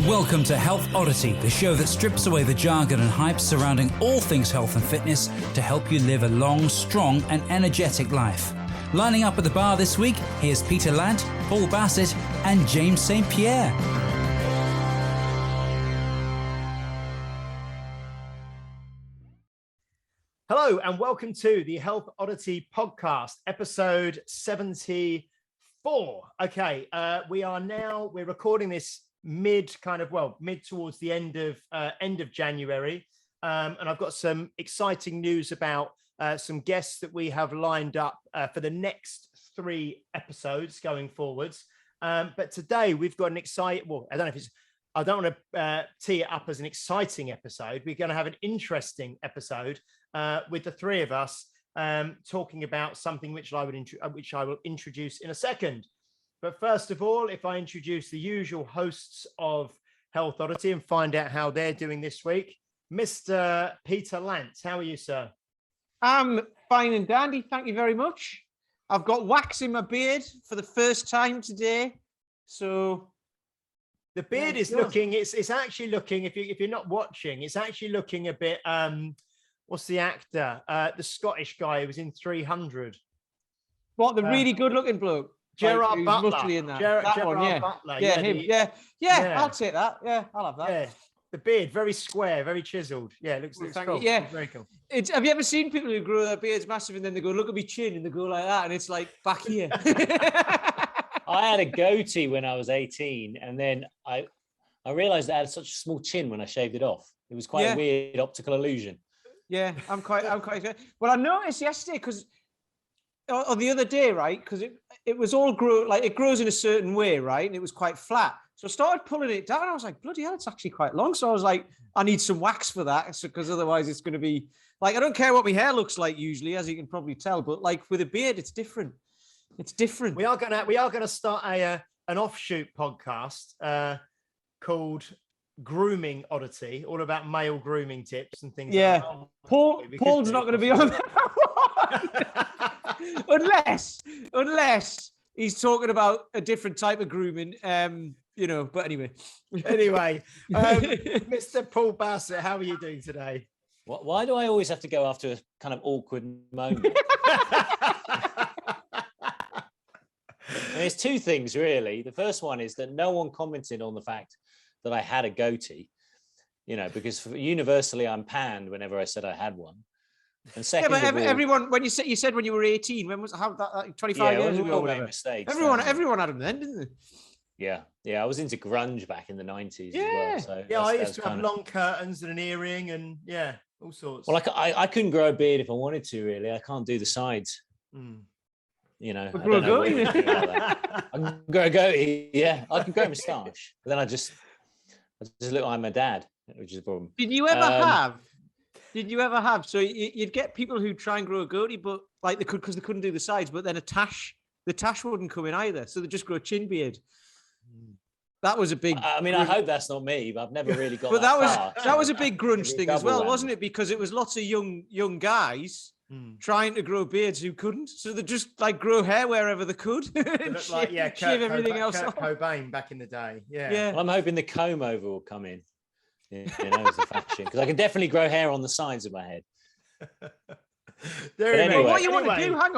Welcome to Health Oddity, the show that strips away the jargon and hype surrounding all things health and fitness to help you live a long, strong and energetic life. Lining up at the bar this week, here's Peter Lant, Paul Bassett and James St. Pierre. Hello and welcome to the Health Oddity podcast, episode 74. Okay, we're recording this mid towards the end of January, and I've got some exciting news about some guests that we have lined up for the next 3 episodes going forwards. But today we've got an exciting. Well, I don't want to tee it up as an exciting episode. We're going to have an interesting episode with the 3 of us talking about something which I will introduce in a second. But first of all, if I introduce the usual hosts of Health Oddity and find out how they're doing this week, Mr. Peter Lantz, how are you, sir? I'm fine and dandy, thank you very much. I've got wax in my beard for the first time today, so the beard is looking. It's actually looking. If you're not watching, it's actually looking a bit. What's the actor? The Scottish guy who was in 300. What, the really good-looking bloke? Gerard Butler. In that. Gerard Butler. Him. I'll take that. Yeah, I'll have that. Yeah. The beard, very square, very chiseled. Yeah, it looks cool. Yeah, very cool. Have you ever seen people who grow their beards massive and then they go, look at me chin, and they go like that, and it's like back here. I had a goatee when I was 18, and then I realized I had such a small chin when I shaved it off. It was quite a weird optical illusion. Yeah, I'm quite. Well, I noticed yesterday or the other day, right? Because it was all it grows in a certain way, right? And it was quite flat. So I started pulling it down. I was like, bloody hell, it's actually quite long. So I was like, I need some wax for that, because otherwise it's going to be like, I don't care what my hair looks like usually, as you can probably tell, but like with a beard, it's different. It's different. We are gonna start an offshoot podcast called Grooming Oddity, all about male grooming tips and things. Yeah, like that. Paul's not going to be on that unless he's talking about a different type of grooming. But anyway, Mr. Paul Bassett, how are you doing today? Why do I always have to go after a kind of awkward moment? There's 2 things really. The first one is that no one commented on the fact that I had a goatee, because universally I'm panned whenever I said I had one. And second, everyone, when you said when you were 18, when was that? 25 years ago? Mistakes. Everyone had them then, didn't they? Yeah. I was into grunge back in the 90s as well. So I used to have long curtains and an earring and all sorts. Well, I couldn't grow a beard if I wanted to. Really, I can't do the sides. I grow a goatee. I can grow a goatee. Yeah, I can grow a moustache, but then I just look like my dad, which is a problem. Did you ever have? So you'd get people who try and grow a goatee, but like they couldn't do the sides, but then the tash wouldn't come in either, so they just grow a chin beard. That was a big. I hope that's not me, but I've never really got. But far. that was a big grunge thing as well, wasn't it? Because it was lots of young guys trying to grow beards who couldn't, so they just like grow hair wherever they could. Shave everything else off. Cobain back in the day. Yeah. Well, I'm hoping the comb over will come in. As a fashion, because I can definitely grow hair on the sides of my head. What you want to do? Hang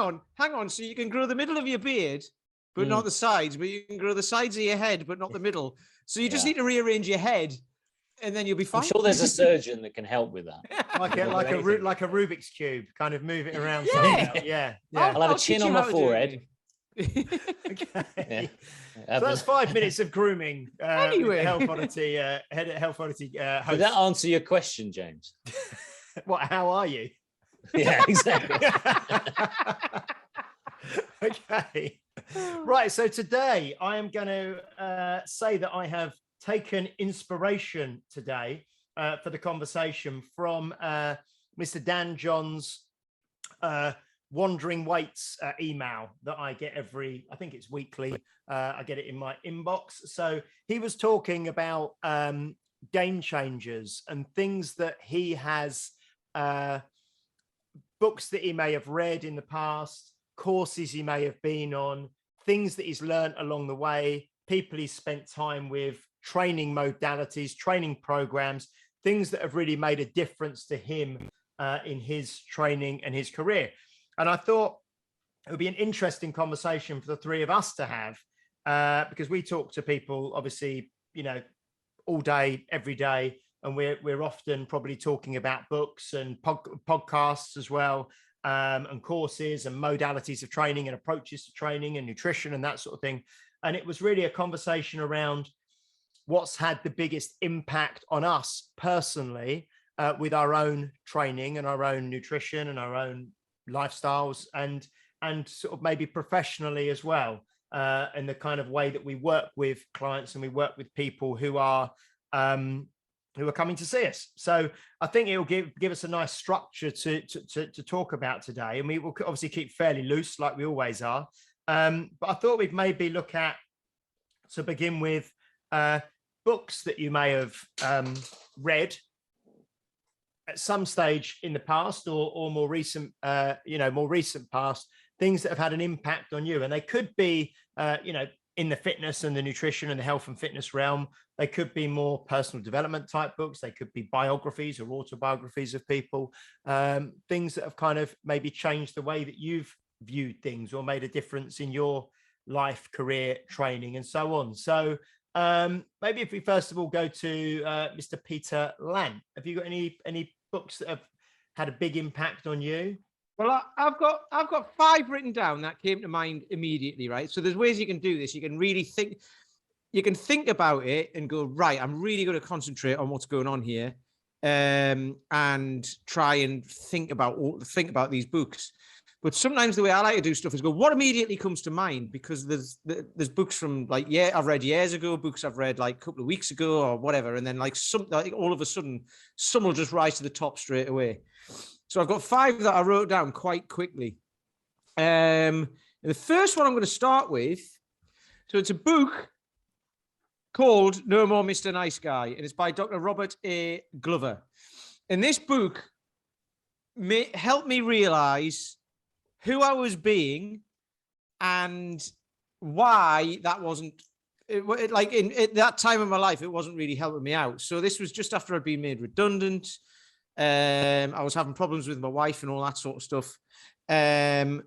on. So you can grow the middle of your beard, but not the sides. But you can grow the sides of your head, but not the middle. So you just need to rearrange your head, and then you'll be fine. I'm sure there's a surgeon that can help with that. like a Rubik's cube, kind of move it around. Yeah. I'll have a chin on my forehead. Okay. So that's 5 minutes of grooming. Anyway, Health Oddity, head at Health Oddity host. Did that answer your question, James? What? How are you? Yeah, exactly. Okay. Right. So today I am going to say that I have taken inspiration today for the conversation from Mr. Dan John's Wandering Weights email that I get I think it's weekly. I get it in my inbox. So he was talking about game changers and things that he has, books that he may have read in the past, courses he may have been on, things that he's learned along the way, people he's spent time with, training modalities, training programs, things that have really made a difference to him in his training and his career. And I thought it would be an interesting conversation for the three of us to have, because we talk to people, obviously, all day, every day, and we're often probably talking about books and podcasts as well, and courses and modalities of training and approaches to training and nutrition and that sort of thing. And it was really a conversation around what's had the biggest impact on us personally, with our own training and our own nutrition and our own lifestyles, and sort of maybe professionally as well, and the kind of way that we work with clients and we work with people who are coming to see us. So I think it will give us a nice structure to talk about today, and we will obviously keep fairly loose like we always are. But I thought we'd maybe look at, to begin with, books that you may have read at some stage in the past, or more recent, more recent past, things that have had an impact on you. And they could be, in the fitness and the nutrition and the health and fitness realm. They could be more personal development type books. They could be biographies or autobiographies of people, things that have kind of maybe changed the way that you've viewed things or made a difference in your life, career, training, and so on. So maybe if we first of all go to Mr. Peter Lant, have you got any books that have had a big impact on you? Well, I've got 5 written down that came to mind immediately, right? So there's ways you can do this. You can really think about it and go, right, I'm really going to concentrate on what's going on here, and try and think about these books. But sometimes the way I like to do stuff is go, what immediately comes to mind? Because there's books from I've read years ago, books I've read like a couple of weeks ago or whatever. And then all of a sudden, some will just rise to the top straight away. So I've got 5 that I wrote down quite quickly. And the first one I'm going to start with, so it's a book called No More Mr. Nice Guy, and it's by Dr. Robert A. Glover. And this book helped me realize who I was being and why that wasn't, like in that time of my life, it wasn't really helping me out. So this was just after I'd been made redundant. I was having problems with my wife and all that sort of stuff. And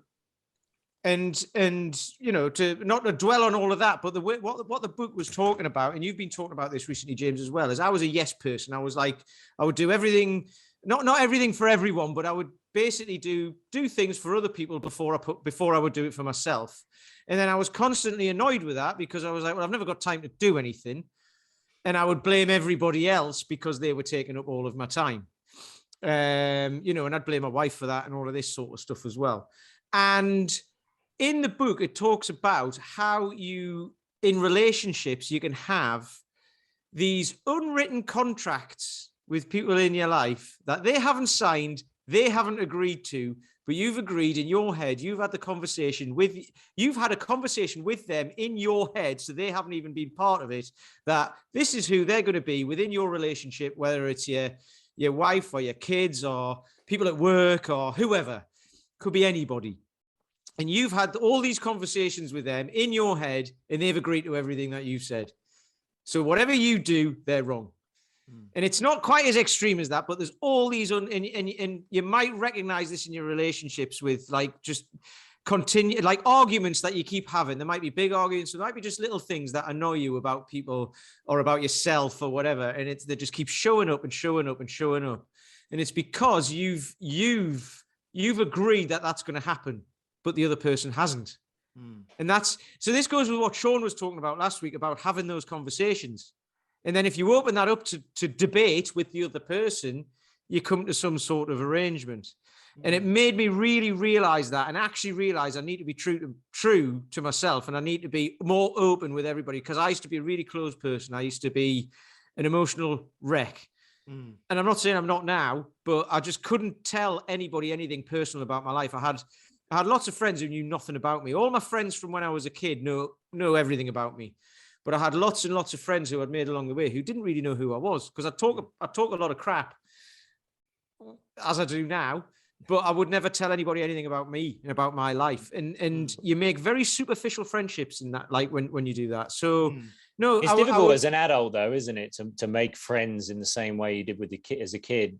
to not to dwell on all of that, but what the book was talking about, and you've been talking about this recently, James, as well, is I was a yes person. I was like, I would do everything, not everything for everyone, but I would basically do things for other people before I would do it for myself. And then I was constantly annoyed with that because I was like, well, I've never got time to do anything. And I would blame everybody else because they were taking up all of my time. And I'd blame my wife for that and all of this sort of stuff as well. And in the book, it talks about how in relationships, you can have these unwritten contracts with people in your life that they haven't signed, they haven't agreed to, but you've agreed in your head. You've had a conversation with them in your head, so they haven't even been part of it, that this is who they're going to be within your relationship, whether it's your wife or your kids or people at work or whoever, could be anybody. And you've had all these conversations with them in your head, and they've agreed to everything that you've said. So whatever you do, they're wrong. And it's not quite as extreme as that, but there's all these, and you might recognize this in your relationships with just continue, arguments that you keep having. There might be big arguments, there might be just little things that annoy you about people or about yourself or whatever. And they just keep showing up and showing up and showing up. And it's because you've agreed that that's going to happen, but the other person hasn't. And so this goes with what Sean was talking about last week about having those conversations. And then if you open that up to debate with the other person, you come to some sort of arrangement. And it made me really realize that, and actually realize I need to be true to myself, and I need to be more open with everybody, because I used to be a really closed person. I used to be an emotional wreck. And I'm not saying I'm not now, but I just couldn't tell anybody anything personal about my life. I had lots of friends who knew nothing about me. All my friends from when I was a kid know everything about me. But I had lots and lots of friends who I'd made along the way who didn't really know who I was, because I talk a lot of crap, as I do now, but I would never tell anybody anything about me and about my life. And you make very superficial friendships in that, like when you do that. So No, It's difficult as an adult, though, isn't it, to make friends in the same way you did with the kid as a kid.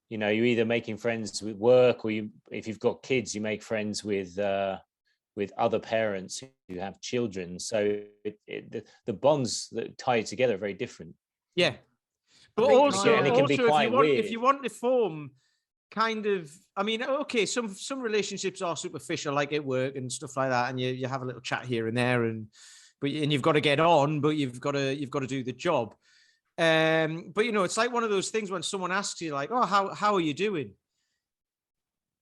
You know, you're either making friends with work, or if you've got kids, you make friends with other parents who have children. So the bonds that tie you together are very different. Yeah, but and it can be quite weird. if you want to form kind of, I mean, okay, some relationships are superficial, like at work and stuff like that, and you have a little chat here and there, and you've got to get on, but you've got to do the job. But you know, it's like one of those things when someone asks you, like, "Oh, how are you doing?"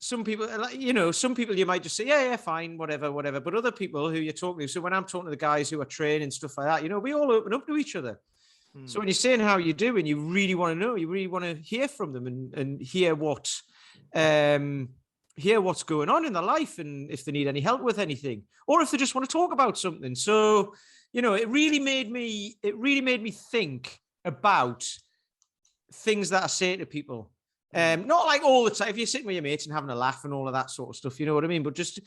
Some people, you know, you might just say, yeah, fine, whatever. But other people who you're talking to, so when I'm talking to the guys who are training stuff like that, you know, we all open up to each other. So when you're saying how you're doing, you really want to know, you really want to hear from them and hear what's going on in their life, and if they need any help with anything, or if they just want to talk about something. So, you know, it really made me think about things that I say to people. Not like all the time. If you're sitting with your mates and having a laugh and all of that sort of stuff, you know what I mean? But just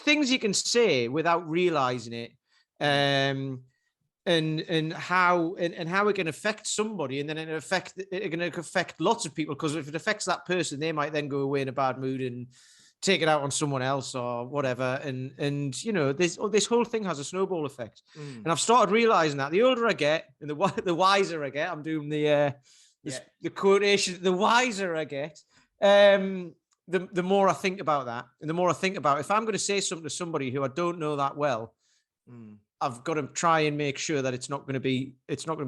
things you can say without realizing it. And how it can affect somebody, and then it can affect lots of people, because if it affects that person, they might then go away in a bad mood and take it out on someone else or whatever. And you know, this whole thing has a snowball effect. And I've started realizing that the older I get and the wiser I get, I'm doing the quotation, the wiser I get, the more I think about that, and the more I think about if I'm going to say something to somebody who I don't know that well. I've got to try and make sure that it's not going to be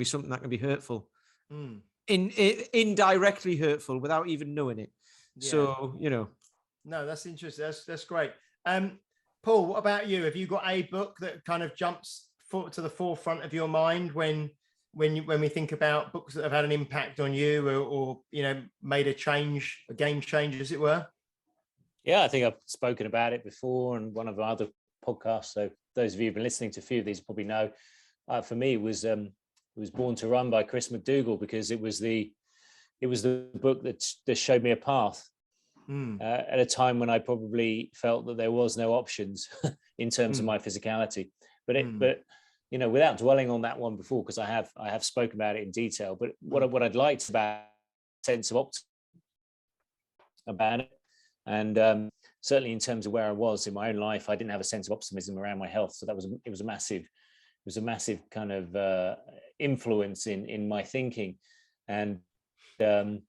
something that can be hurtful, indirectly hurtful without even knowing it. Yeah. So, you know. No, that's interesting. That's great. Paul, what about you? Have you got a book that kind of jumps to the forefront of your mind when we think about books that have had an impact on you, or you know, made a game change, as it were? Yeah, I think I've spoken about it before on one of our other podcasts. So those of you who've been listening to a few of these probably know. For me, it was Born to Run by Chris Mcdougall, because it was the book that showed me a path at a time when I probably felt that there was no options in terms of my physicality. But you know, without dwelling on that one before, because I have spoken about it in detail. But what I'd liked about sense of optimism about it, and certainly in terms of where I was in my own life, I didn't have a sense of optimism around my health. So it was a massive kind of influence in my thinking. And, you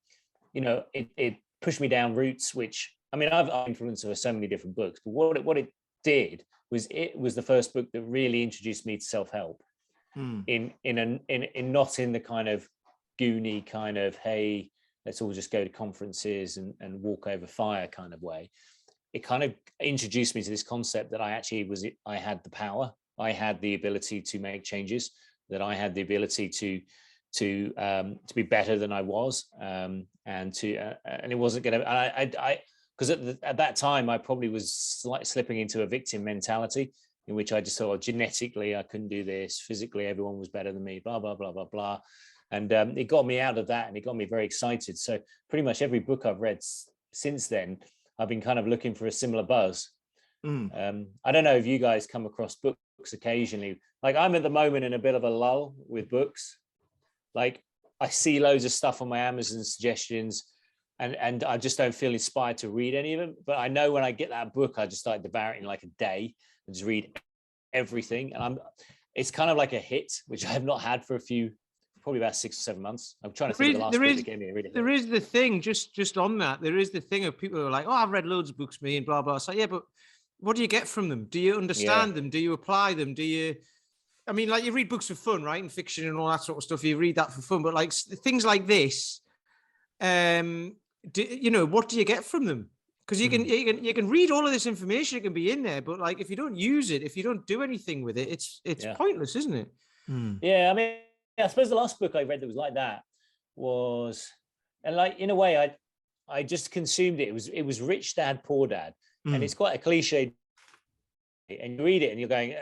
know, it pushed me down routes, which, I mean, I've influenced over so many different books, but what it did was, it was the first book that really introduced me to self-help in not in the kind of goony kind of, hey, let's all just go to conferences and walk over fire kind of way. It kind of introduced me to this concept that I had the power, I had the ability to make changes, that I had the ability to be better than I was, and it wasn't going to. Because at that time I probably was slipping into a victim mentality, in which I just thought, genetically I couldn't do this, physically everyone was better than me, blah blah blah blah blah. And it got me out of that, and it got me very excited. So pretty much every book I've read since then, I've been kind of looking for a similar buzz. I don't know if you guys come across books occasionally. Like, I'm at the moment in a bit of a lull with books. Like, I see loads of stuff on my Amazon suggestions, and I just don't feel inspired to read any of them. But I know when I get that book, I just start devouring it in like a day and just read everything. And it's kind of like a hit, which I have not had for probably about 6 or 7 months. I'm trying to think of the last book that gave me a really. There is the thing, just on that, there is the thing of people who are like, oh, I've read loads of books, me, and blah, blah. So yeah, but what do you get from them? Do you understand them? Do you apply them? I mean, like, you read books for fun, right? And fiction and all that sort of stuff. You read that for fun, but like things like this, you know, what do you get from them? Because you can read all of this information, it can be in there, but like, if you don't use it, if you don't do anything with it, it's pointless, isn't it? Yeah, I mean, I suppose the last book I read that was like that was, and like, in a way, I just consumed it. It was Rich Dad, Poor Dad, and it's quite a cliche. And you read it and you're going,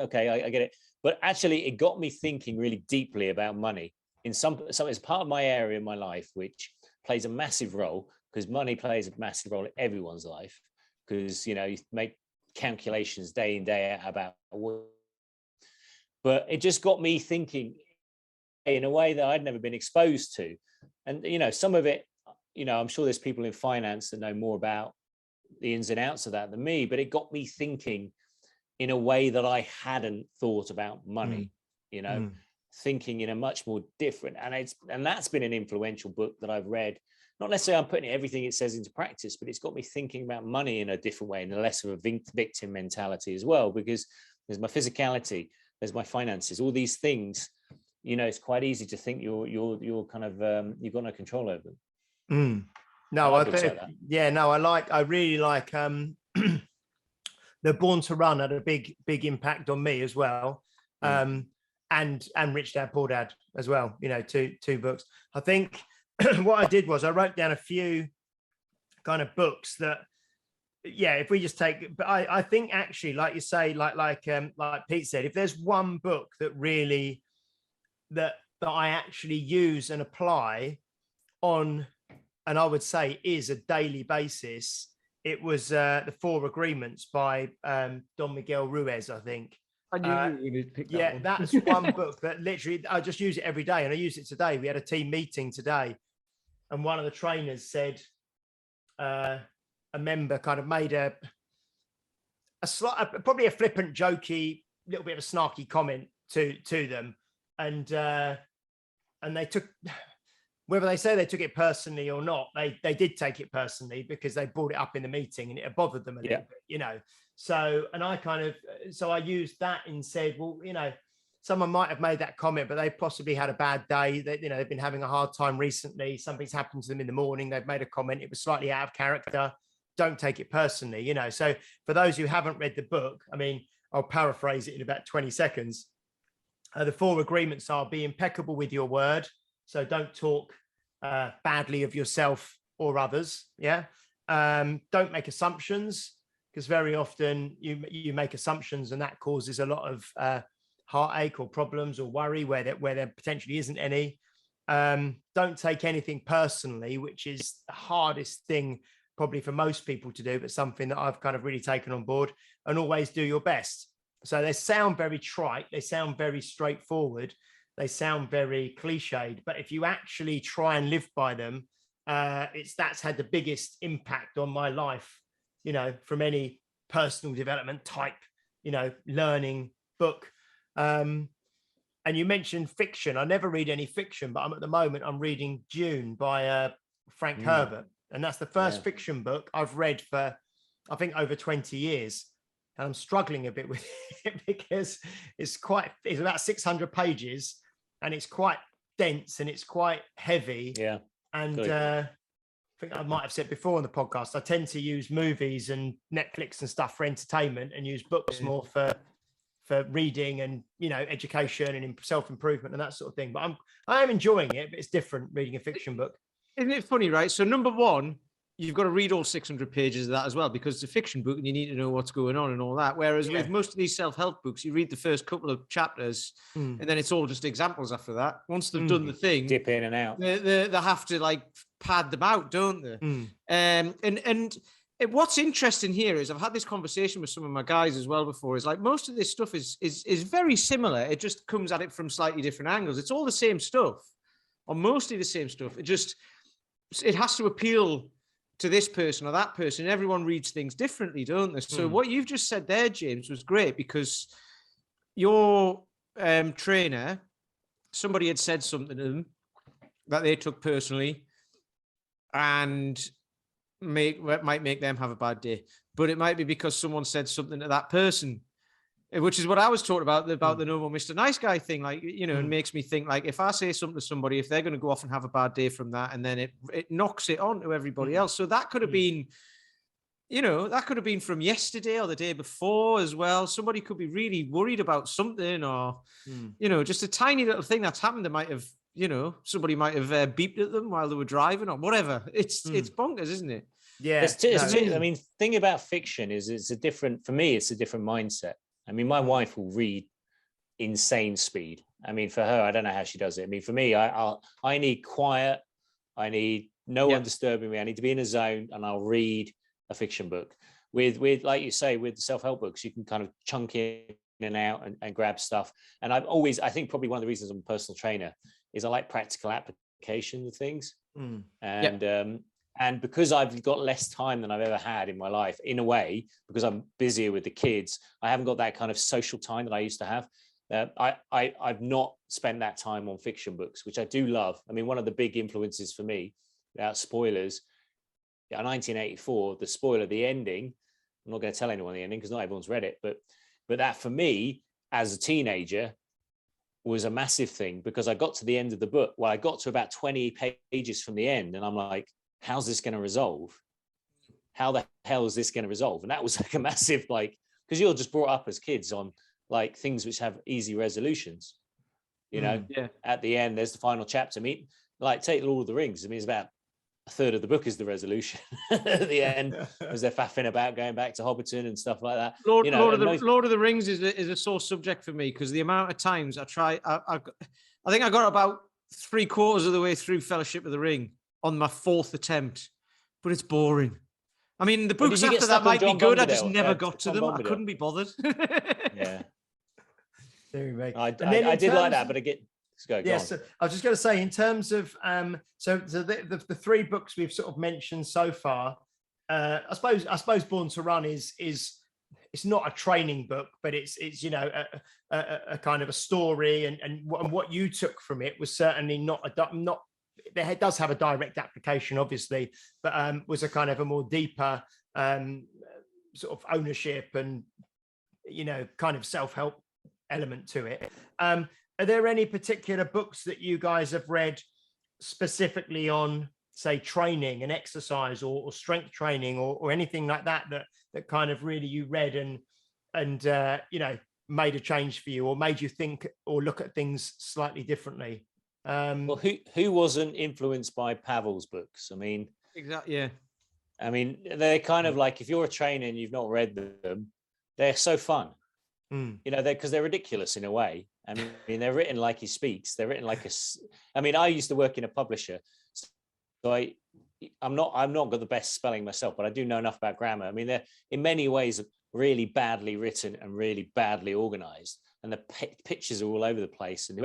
okay, I get it. But actually, it got me thinking really deeply about money. It's part of my area in my life, which plays a massive role, because money plays a massive role in everyone's life. Because, you know, you make calculations day in, day out about what. but it just got me thinking in a way that I'd never been exposed to. And, some of it, I'm sure there's people in finance that know more about the ins and outs of that than me, but it got me thinking in a way that I hadn't thought about money, thinking in a much more different, and that's been an influential book that I've read. Not necessarily I'm putting everything it says into practice, but it's got me thinking about money in a different way, and less of a victim mentality as well, because there's my physicality, there's my finances, all these things, it's quite easy to think you're kind of, you've got no control over them. No, I think, I really like the Born to Run had a big impact on me as well. And Rich Dad Poor Dad as well, two books. I think what I did was I wrote down a few kind of books that, if we just take, but I think actually, like you say, like Pete said, if there's one book that really that I actually use and apply on, and I would say is a daily basis, it was the Four Agreements by Don Miguel Ruiz, I think. I knew you would pick that one. That's one book that literally I just use it every day, and I use it today. We had a team meeting today, and one of the trainers said a member kind of made a probably a flippant, jokey, little bit of a snarky comment to them, and they took, whether they say they took it personally or not, they did take it personally, because they brought it up in the meeting and it bothered them a little bit, So, and I used that and said, well, someone might have made that comment, but they possibly had a bad day. That, they've been having a hard time recently. Something's happened to them in the morning. They've made a comment. It was slightly out of character. Don't take it personally, So for those who haven't read the book, I mean, I'll paraphrase it in about 20 seconds. The Four Agreements are: be impeccable with your word. So don't talk badly of yourself or others. Don't make assumptions, because very often you make assumptions and that causes a lot of heartache or problems or worry where there potentially isn't any. Don't take anything personally, which is the hardest thing probably for most people to do, but something that I've kind of really taken on board. And always do your best. So they sound very trite, they sound very straightforward, they sound very cliched, but if you actually try and live by them, that's had the biggest impact on my life, from any personal development type, learning book. And you mentioned fiction. I never read any fiction, but at the moment I'm reading Dune by Frank Herbert, and that's the first fiction book I've read for, I think, over 20 years. And I'm struggling a bit with it because it's about 600 pages, and it's quite dense and it's quite heavy. Yeah. And I think I might have said before on the podcast, I tend to use movies and Netflix and stuff for entertainment, and use books more for reading and, education and self-improvement and that sort of thing. But I am enjoying it, but it's different reading a fiction book. Isn't it funny, right? So number one, you've got to read all 600 pages of that as well, because it's a fiction book and you need to know what's going on and all that. Whereas with most of these self-help books, you read the first couple of chapters and then it's all just examples after that. Once they've done the thing, dip in and out. They have to pad them out, don't they? And what's interesting here is I've had this conversation with some of my guys as well before, is most of this stuff is very similar. It just comes at it from slightly different angles. It's all the same stuff, or mostly the same stuff. It has to appeal to this person or that person. Everyone reads things differently, don't they? So what you've just said there, James, was great, because your trainer, somebody had said something to them that they took personally and might make them have a bad day. But it might be because someone said something to that person, which is what I was talking about the no more Mr. Nice Guy thing. It makes me think, if I say something to somebody, if they're going to go off and have a bad day from that, and then it knocks it on to everybody else. So that could have been, that could have been from yesterday or the day before as well. Somebody could be really worried about something, or, just a tiny little thing that's happened. They might have, somebody might have beeped at them while they were driving or whatever. It's bonkers, isn't it? Yeah. I mean, thing about fiction is it's a different mindset. I mean, my wife will read insane speed. I mean, for her, I don't know how she does it. I mean, for me, I need quiet. I need no one disturbing me. I need to be in a zone, and I'll read a fiction book. With like you say, with the self-help books, you can kind of chunk in and out and grab stuff. And I think probably one of the reasons I'm a personal trainer is I like practical application of things. And because I've got less time than I've ever had in my life, in a way, because I'm busier with the kids, I haven't got that kind of social time that I used to have. I've not spent that time on fiction books, which I do love. I mean, one of the big influences for me, without spoilers, 1984, the spoiler, the ending. I'm not going to tell anyone the ending because not everyone's read it, but that for me as a teenager was a massive thing, because I got to the end of the book. Well, I got to about 20 pages from the end, and I'm like, how's this going to resolve? How the hell is this going to resolve? And that was like a massive, like, because you're just brought up as kids on like things which have easy resolutions, you know. At the end, there's the final chapter. I mean, like, take Lord of the Rings. I mean, it's about a third of the book is the resolution at the end, as they're faffing about going back to Hobbiton and stuff like that. Lord of the Rings is a sore subject for me, because the amount of times I think I got about 3/4 of the way through Fellowship of the Ring on my 4th attempt, but it's boring. I mean, the books after that might be good. I just never got to them. I couldn't be bothered. Yeah. I did like that, but again, go yes, I was just going to say, in terms of so the 3 books we've sort of mentioned so far, I suppose Born to Run is it's not a training book, but it's you know a kind of a story, and what you took from it was certainly not it does have a direct application, obviously, but was a kind of a more deeper sort of ownership and, you know, kind of self-help element to it. Are there any particular books that you guys have read specifically on, say, training and exercise or strength training or anything like that kind of really you read and you know, made a change for you, or made you think or look at things slightly differently? Well, who wasn't influenced by Pavel's books? I mean, exactly. Yeah. I mean, they're kind of like, if you're a trainer and you've not read them, they're so fun. You know, because they're ridiculous in a way. I mean, they're written like he speaks. They're written like I mean, I used to work in a publisher, so I'm not got the best spelling myself, but I do know enough about grammar. I mean, they're in many ways really badly written and really badly organized, and the pictures are all over the place. And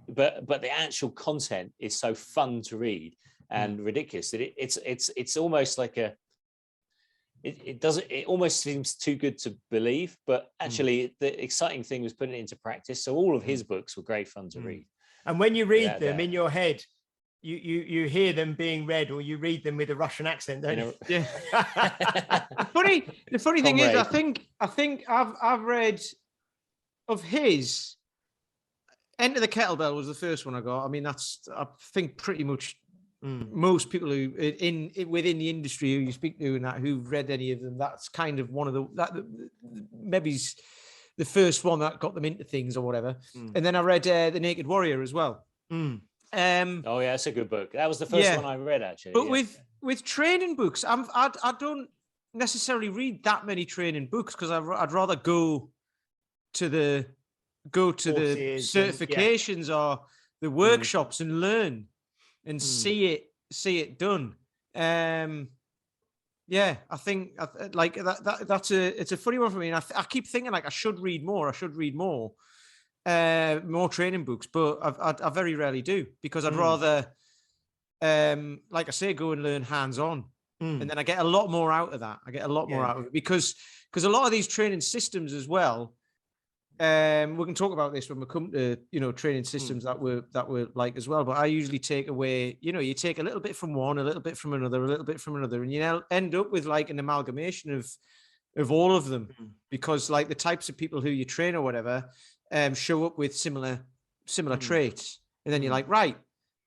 but the actual content is so fun to read and ridiculous that it's almost like it almost seems too good to believe, but actually the exciting thing was putting it into practice. So all of his books were great fun to read. And when you read them in your head, you hear them being read, or you read them with a Russian accent, don't you? Yeah. The funny thing is, I think I've read of his. Enter the Kettlebell was the first one I got. I mean, that's, I think, pretty much most people who within the industry who you speak to and that who've read any of them, that's kind of one of maybe the first one that got them into things or whatever. And then I read The Naked Warrior as well. Oh yeah, it's a good book. That was the first one I read, actually. But with training books, I don't necessarily read that many training books, because I'd rather go to the certifications or the workshops and learn and see it done. Yeah, I think like it's a funny one for me. And I keep thinking like I should read more training books, but I very rarely do, because I'd rather, like I say, go and learn hands-on. And then I get a lot more out of that. I get a lot more out of it, because a lot of these training systems as well, we can talk about this when we come to, you know, training systems that were like as well. But I usually take away, you know, you take a little bit from one, a little bit from another, a little bit from another, and you end up with like an amalgamation of all of them, because like the types of people who you train or whatever show up with similar traits, and then you're like, right,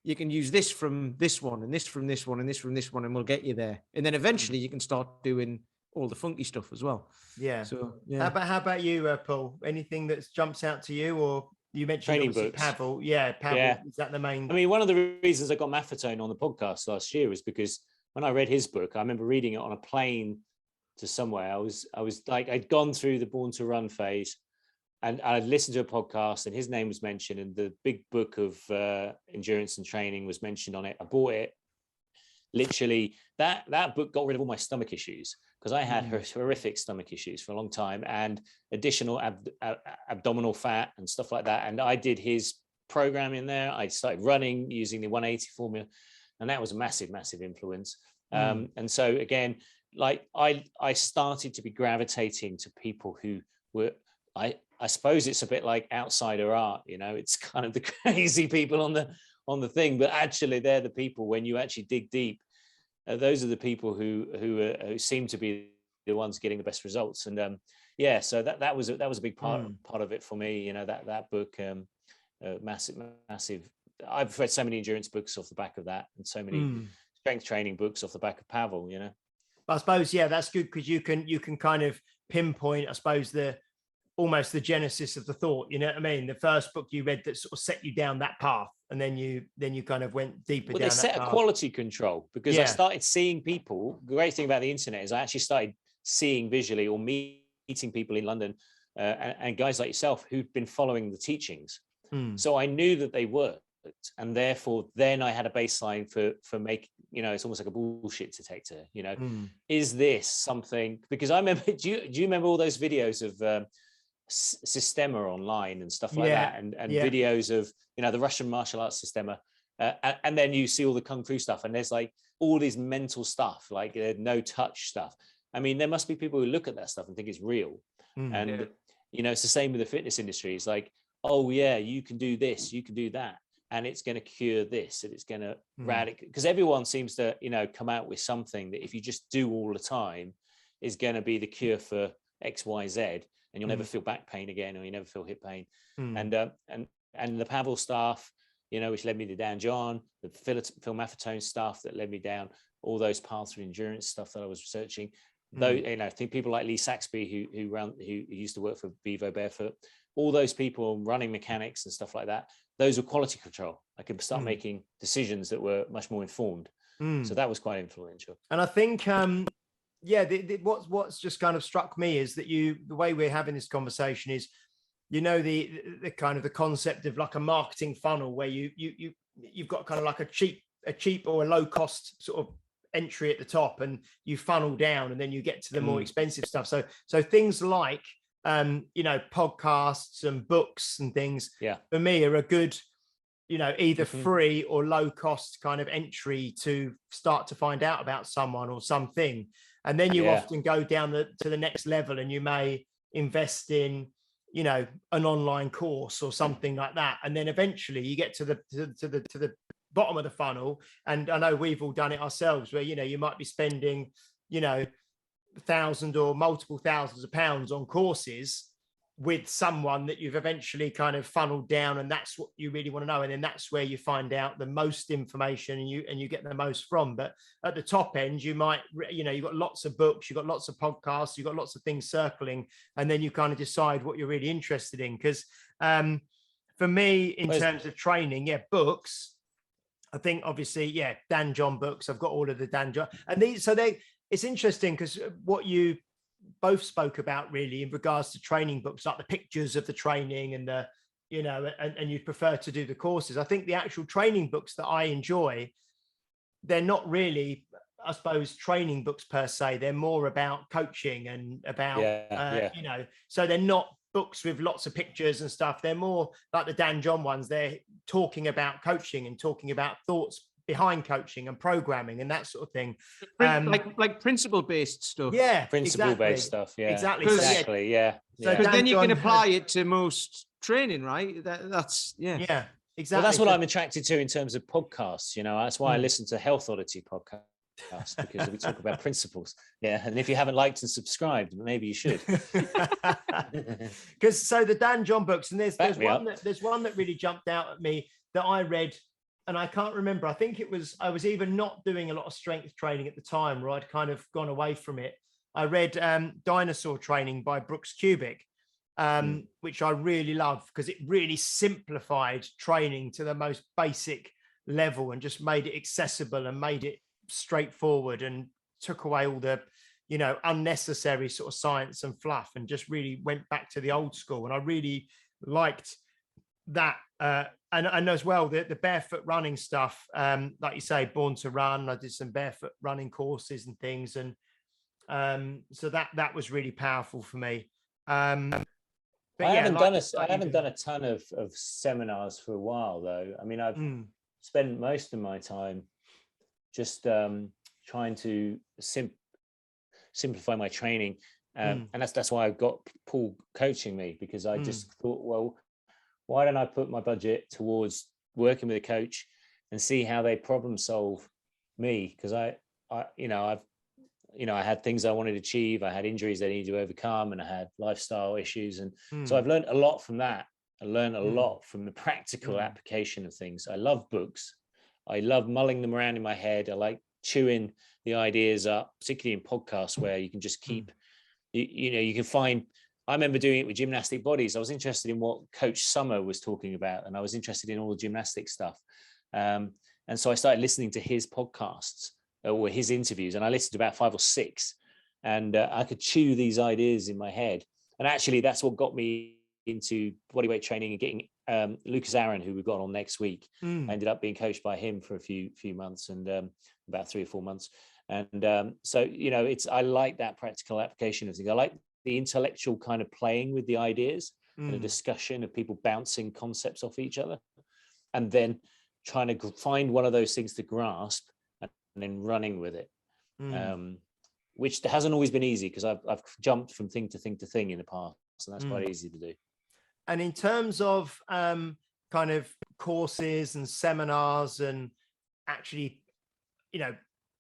you can use this from this one, and this from this one, and this from this one, and we'll get you there. And then eventually you can start doing all the funky stuff as well. Yeah. So yeah. How about you, Paul? Anything that jumps out to you, or you mentioned training books? Pavel. Yeah, Pavel. Yeah. Is that the main? I mean, one of the reasons I got Maffetone on the podcast last year was because when I read his book, I remember reading it on a plane to somewhere. I was like, I'd gone through the Born to Run phase, and I'd listened to a podcast, and his name was mentioned, and the big book of endurance and training was mentioned on it. I bought it. literally that book got rid of all my stomach issues, because I had horrific stomach issues for a long time, and additional abdominal fat and stuff like that. And I did his program in there. I started running using the 180 formula, and that was a massive influence. And so again, like I started to be gravitating to people who were, I suppose it's a bit like outsider art, you know, it's kind of the crazy people on the thing, but actually they're the people, when you actually dig deep, those are the people who seem to be the ones getting the best results. And yeah, so that was a big part of it for me, you know, that book, massive. I've read so many endurance books off the back of that, and so many strength training books off the back of Pavel, you know. I suppose, yeah, that's good, because you can kind of pinpoint, I suppose, almost the genesis of the thought, you know what I mean? The first book you read that sort of set you down that path, and then you kind of went deeper down that path. They set a quality control, because I started seeing people. The great thing about the internet is I actually started seeing visually, or meeting people in London, and guys like yourself who'd been following the teachings. So I knew that they worked, and therefore then I had a baseline for making, you know, it's almost like a bullshit detector, you know. Is this something? Because I remember, do you remember all those videos of Systema online and stuff like that, and videos of, you know, the Russian martial arts Systema, and then you see all the kung fu stuff, and there's like all this mental stuff, like no touch stuff. I mean, there must be people who look at that stuff and think it's real. And you know, it's the same with the fitness industry. It's like, oh yeah, you can do this, you can do that, and it's going to cure this, and it's going to radically, because everyone seems to, you know, come out with something that if you just do all the time is going to be the cure for X, Y, Z, and you'll never feel back pain again, or you never feel hip pain. And the Pavel stuff, you know, which led me to Dan John, the Philmathatone stuff that led me down all those paths of endurance stuff that I was researching. Though, you know, I think people like Lee Saxby, who used to work for Bevo Barefoot, all those people, running mechanics and stuff like that, those were quality control. I could start making decisions that were much more informed. So that was quite influential. And I think, what's just kind of struck me is that the way we're having this conversation is, you know, the kind of the concept of like a marketing funnel, where you've got kind of like a cheap or a low cost sort of entry at the top, and you funnel down, and then you get to the more expensive stuff. So things like you know, podcasts and books and things, for me are a good, you know, either free or low cost kind of entry to start to find out about someone or something. And then you often go down to the next level, and you may invest in, you know, an online course or something like that. And then eventually you get to the bottom of the funnel. And I know we've all done it ourselves, where, you know, you might be spending, you know, thousands or multiple thousands of pounds on courses with someone that you've eventually kind of funneled down, and that's what you really want to know. And then that's where you find out the most information, and you get the most from. But at the top end, you might, you know, you've got lots of books, you've got lots of podcasts, you've got lots of things circling, and then you kind of decide what you're really interested in. Because for me, in terms of training, books, I think obviously, Dan John books. I've got all of the Dan John, and it's interesting because what you both spoke about really in regards to training books, like the pictures of the training and the, you know, and you'd prefer to do the courses. I think the actual training books that I enjoy, they're not really, I suppose, training books per se. They're more about coaching and about, you know, so they're not books with lots of pictures and stuff. They're more like the Dan John ones. They're talking about coaching and talking about thoughts behind coaching and programming and that sort of thing, like principle based stuff. Principle based stuff. Exactly. So then you can apply it to most training, right? That's exactly. Well, that's what I'm attracted to in terms of podcasts. You know, that's why I listen to Health Oddity podcast, because we talk about principles. And if you haven't liked and subscribed, maybe you should. Because so the Dan John books, and there's one that really jumped out at me that I read. And I can't remember. I think I was either not doing a lot of strength training at the time, or I'd kind of gone away from it. I read Dinosaur Training by Brooks Kubik, which I really love, because it really simplified training to the most basic level and just made it accessible and made it straightforward and took away all the, you know, unnecessary sort of science and fluff, and just really went back to the old school. And I really liked that And as well, the barefoot running stuff, like you say, Born to Run. I did some barefoot running courses and things, and so that was really powerful for me. But I yeah, haven't done a ton of seminars for a while, though. I mean, I've spent most of my time just trying to simplify my training, and that's why I've got Paul coaching me, because I just thought, well, why don't I put my budget towards working with a coach and see how they problem solve me? Because I had things I wanted to achieve. I had injuries I needed to overcome, and I had lifestyle issues. And so I've learned a lot from that. I learned a lot from the practical application of things. I love books. I love mulling them around in my head. I like chewing the ideas up, particularly in podcasts where you can just keep, you can find, I remember doing it with gymnastic bodies. I was interested in what Coach Summer was talking about, and I was interested in all the gymnastic stuff. And so I started listening to his podcasts or his interviews, and I listened to about 5 or 6, and I could chew these ideas in my head. And actually, that's what got me into bodyweight training and getting Lucas Aaron, who we've got on next week. I ended up being coached by him for a few months, and about 3 or 4 months. And so, I like that practical application of things. I like the intellectual kind of playing with the ideas and a discussion of people bouncing concepts off each other, and then trying to find one of those things to grasp and then running with it, which hasn't always been easy, because I've jumped from thing to thing to thing in the past, and that's quite easy to do. And in terms of kind of courses and seminars and actually,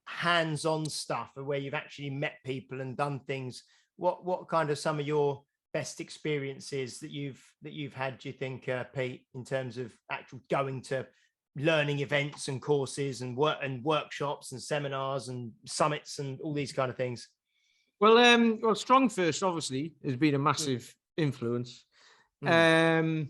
hands-on stuff, where you've actually met people and done things, what kind of some of your best experiences that you've had, do you think, Pete, in terms of actual going to learning events and courses and workshops and seminars and summits and all these kind of things? Well, Strong First obviously has been a massive influence. And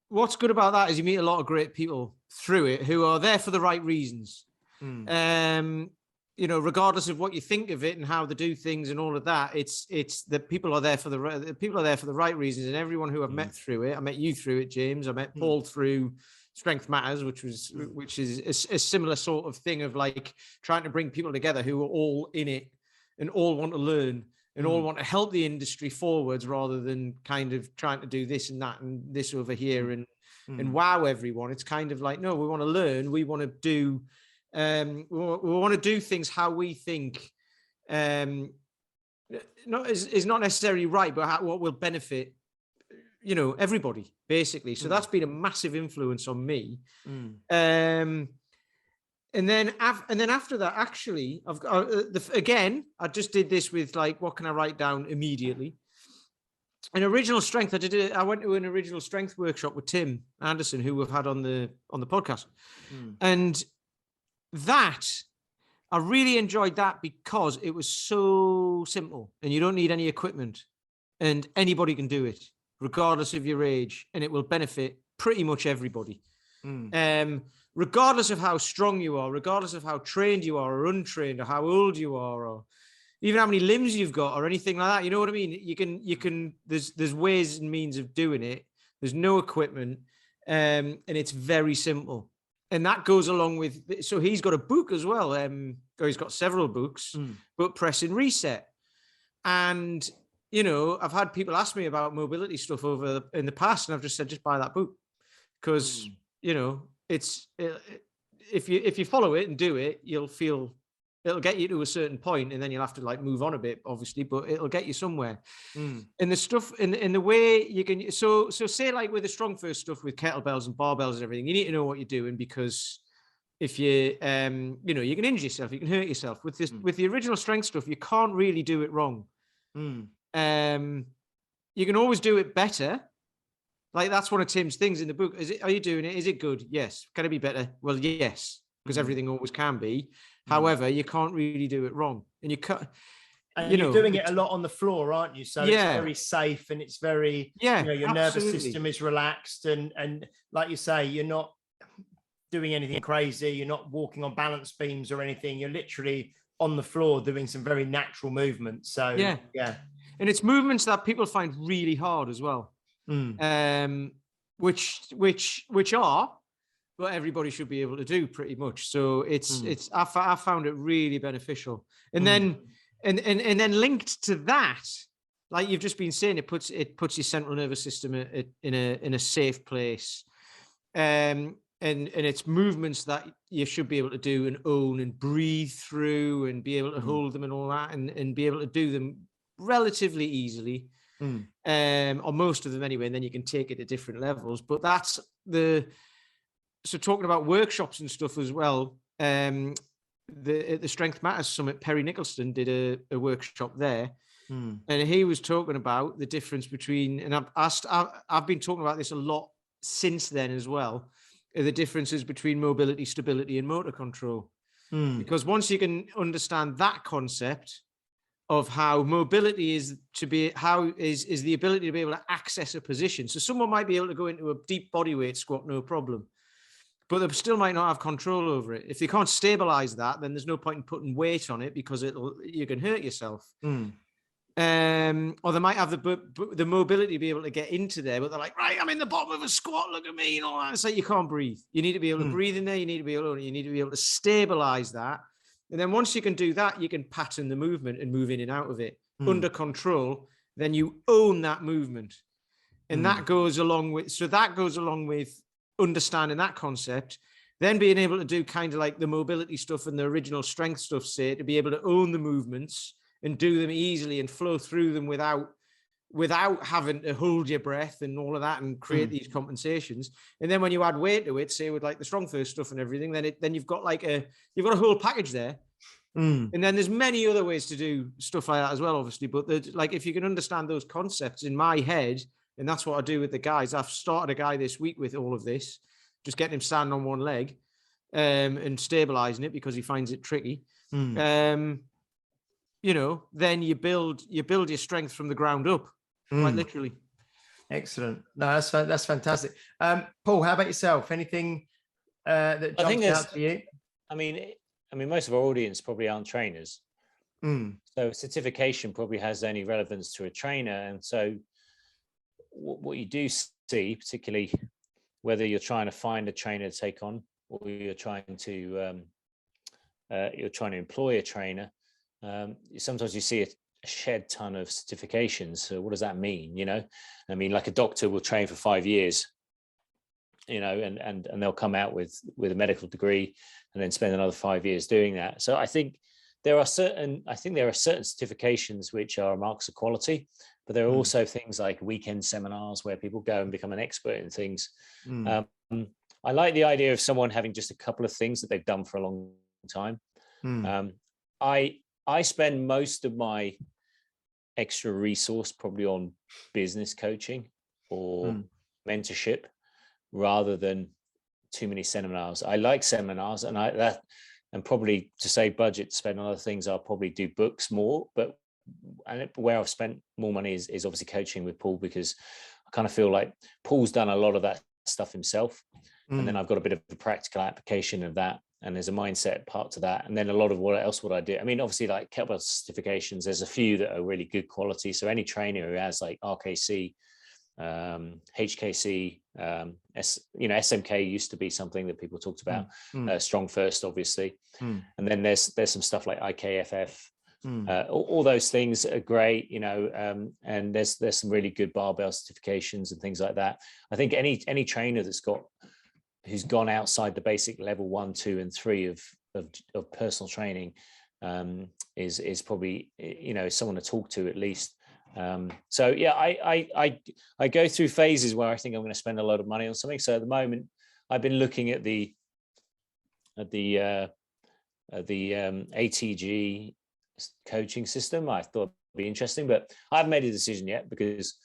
what's good about that is you meet a lot of great people through it who are there for the right reasons. Regardless of what you think of it and how they do things and all of that, it's the people are there for the right reasons. And everyone who I've met through it, I met you through it, James. I met Paul through Strength Matters, which is a similar sort of thing of like trying to bring people together who are all in it and all want to learn and all want to help the industry forwards, rather than kind of trying to do this and that and this over here and wow everyone. It's kind of like, no, we want to learn. We want to do. We want to do things how we think is not necessarily right, but what will benefit, everybody, basically. So that's been a massive influence on me. And then after that, actually, I've got I just did this with like, what can I write down immediately? An original strength. I went to an original strength workshop with Tim Anderson, who we've had on the podcast, and that I really enjoyed that because it was so simple, and you don't need any equipment, and anybody can do it regardless of your age, and it will benefit pretty much everybody. Regardless of how strong you are, regardless of how trained you are or untrained, or how old you are, or even how many limbs you've got or anything like that. You know what I mean? You can, there's ways and means of doing it. There's no equipment, and it's very simple. And that goes along with, so he's got a book as well. He's got several books, but Press and Reset. And, I've had people ask me about mobility stuff in the past, and I've just said, just buy that book. Because, if you follow it and do it, you'll feel, it'll get you to a certain point, and then you'll have to like move on a bit, obviously, but it'll get you somewhere. And the stuff in the way you can, so say like with the Strong First stuff with kettlebells and barbells and everything, you need to know what you're doing, because if you, you can injure yourself, you can hurt yourself with this, with the original strength stuff, you can't really do it wrong. You can always do it better. Like that's one of Tim's things in the book. Are you doing it? Is it good? Yes. Can it be better? Well, yes, because everything always can be. However, you can't really do it wrong, and you can't. And you're doing it a lot on the floor, aren't you? So it's very safe, and it's very, your nervous system is relaxed, and like you say, you're not doing anything crazy. You're not walking on balance beams or anything. You're literally on the floor doing some very natural movements. So yeah. And it's movements that people find really hard as well. which are what everybody should be able to do pretty much. So I found it really beneficial. And then and then linked to that, like you've just been saying, it puts your central nervous system in a safe place. And it's movements that you should be able to do and own and breathe through and be able to hold them and all that and be able to do them relatively easily, or most of them anyway, and then you can take it to different levels. But that's so talking about workshops and stuff as well, the Strength Matters Summit, Perry Nicholson did a workshop there, and he was talking about the difference between, and I've been talking about this a lot since then as well, the differences between mobility, stability, and motor control. Because once you can understand that concept of how mobility is the ability to be able to access a position. So someone might be able to go into a deep body weight squat, no problem, but they still might not have control over it. If they can't stabilize that, then there's no point in putting weight on it because you can hurt yourself. Or they might have the mobility to be able to get into there, but they're like, right, I'm in the bottom of a squat, look at me, and all that. It's like you can't breathe. You need to be able to breathe in there. You need to be able to stabilize that. And then once you can do that, you can pattern the movement and move in and out of it under control. Then you own that movement. And that goes along with understanding that concept, then being able to do kind of like the mobility stuff and the original strength stuff, say, to be able to own the movements and do them easily and flow through them without having to hold your breath and all of that and create these compensations. And then when you add weight to it, say with like the strong first stuff and everything, then you've got a whole package there. And then there's many other ways to do stuff like that as well, obviously. But like, if you can understand those concepts in my head, and that's what I do with the guys. I've started a guy this week with all of this, just getting him standing on one leg and stabilizing it because he finds it tricky. Then you build your strength from the ground up, quite literally. Excellent. No, that's fantastic. Paul, how about yourself? Anything that jumps out to you? I mean, most of our audience probably aren't trainers. So certification probably has only relevance to a trainer. And so what you do see, particularly whether you're trying to find a trainer to take on or you're trying to employ a trainer, sometimes you see a shed ton of certifications. So what does that mean? I mean, like a doctor will train for 5 years, and they'll come out with a medical degree and then spend another 5 years doing that. So I think there are certain certifications which are marks of quality, but there are also things like weekend seminars where people go and become an expert in things. I like the idea of someone having just a couple of things that they've done for a long time. I spend most of my extra resource probably on business coaching or mentorship rather than too many seminars. I like seminars, and probably to save budget to spend on other things, I'll probably do books more. But where I've spent more money is obviously coaching with Paul, because I kind of feel like Paul's done a lot of that stuff himself. And then I've got a bit of a practical application of that. And there's a mindset part to that. And then a lot of what else would I do? I mean, obviously, like kettlebell certifications, there's a few that are really good quality. So any trainer who has like RKC, HKC, SMK used to be something that people talked about. Strong First, obviously. And then there's some stuff like IKFF. All those things are great, and there's some really good barbell certifications and things like that. I think any trainer who's gone outside the basic level 1, 2, and 3 of personal training is probably someone to talk to at least. So yeah, I go through phases where I think I'm going to spend a lot of money on something. So at the moment, I've been looking at the ATG coaching system. I thought it'd be interesting, but I haven't made a decision yet because